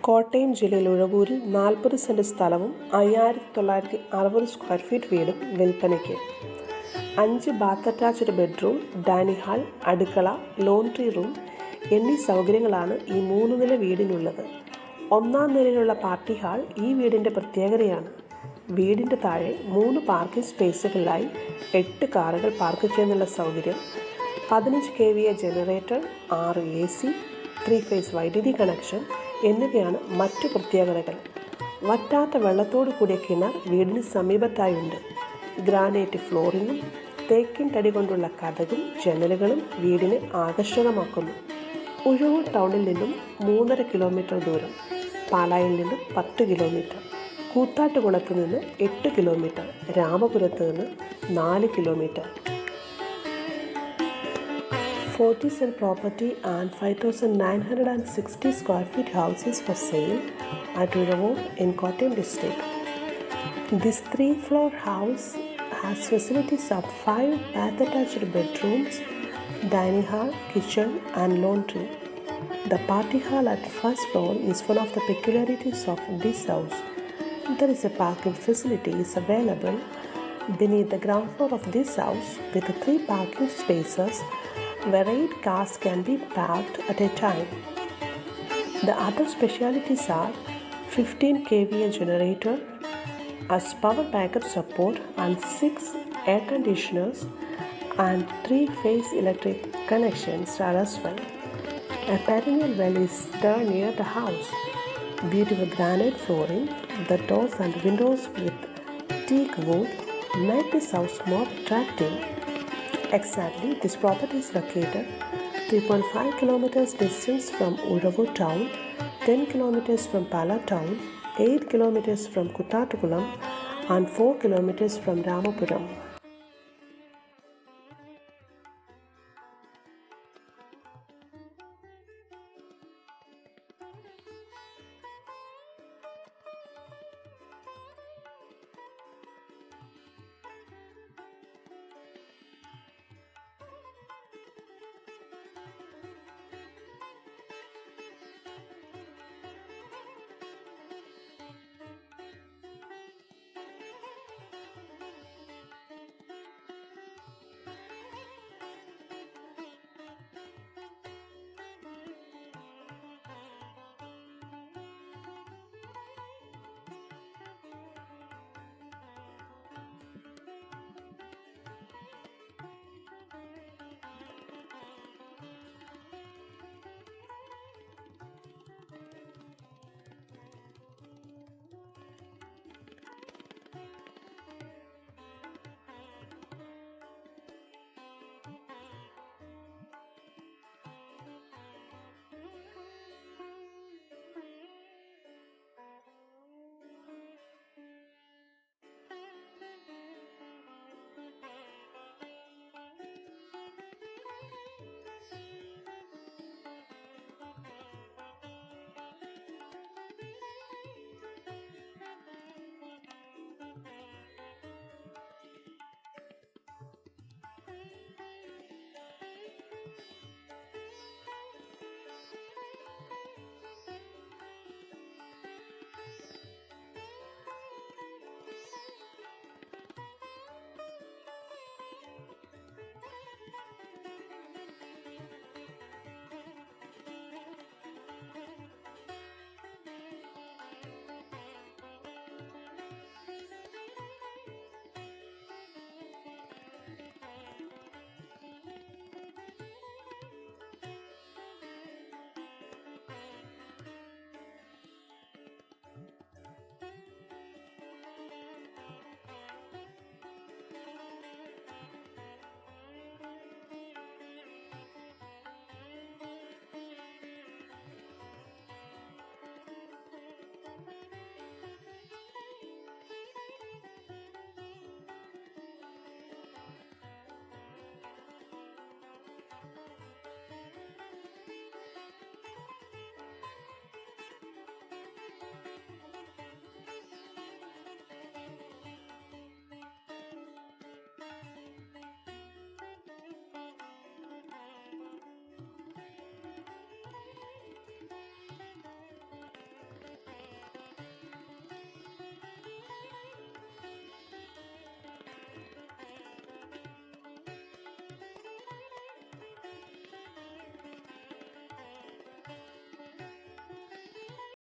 കോട്ടയം ജില്ലയിൽ ഉഴവൂരിൽ 40 സെൻറ് സ്ഥലവും 5960 square feet വീടും വിൽപ്പനയ്ക്ക്. 5 bath attached bedroom, dining hall, അടുക്കള, ലോണ്ട്രി റൂം എന്നീ സൗകര്യങ്ങളാണ് ഈ 3 നില വീടിനുള്ളത്. 1-ാം നിലയിലുള്ള പാർട്ടി ഹാൾ ഈ വീടിൻ്റെ പ്രത്യേകതയാണ്. വീടിൻ്റെ താഴെ 3 പാർക്കിംഗ് സ്പേസുകളിലായി 8 കാറുകൾ പാർക്ക് ചെയ്യുന്നുള്ള സൗകര്യം, 15 kVA ജനറേറ്റർ, 6 AC, 3 ഫേസ് വൈദ്യുതി കണക്ഷൻ എന്നിവയാണ് മറ്റു പ്രത്യേകതകൾ. വറ്റാത്ത വെള്ളത്തോടു കൂടിയ കിണർ വീടിന് സമീപത്തായുണ്ട്. ഗ്രാനൈറ്റ് ഫ്ലോറിങ്ങും തേക്കിൻ തടി കൊണ്ടുള്ള കതകും ജനലുകളും വീടിനെ ആകർഷകമാക്കുന്നു. ഉഴവൂർ ടൗണിൽ നിന്നും 3.5 കിലോമീറ്റർ ദൂരം, പാലായിൽ നിന്നും 10 കിലോമീറ്റർ, കൂത്താട്ടുകുളത്ത് നിന്ന് 8 കിലോമീറ്റർ, രാമപുരത്ത് നിന്ന് 4 kilometre. 40 cent property and 5,960 square feet house is for sale at Uravur in Kottayam district. This 3-floor house has facilities of 5 bath attached bedrooms, dining hall, kitchen and laundry. The party hall at first floor is one of the peculiarities of this house. There is a parking facility is available beneath the ground floor of this house with 3 parking spaces where 8 cars can be parked at a time. The other specialities are 15 kVA generator as power backup support and 6 air conditioners and 3 phase electric connections are as well. A perennial well is there near the house. Beautiful granite flooring, the doors and windows with teak wood make this house more attractive. Exactly, this property is located 3.5 kilometers distance from Uravur town, 10 kilometers from Pala town, 8 kilometers from Kuttatukulam and 4 kilometers from Ramapuram.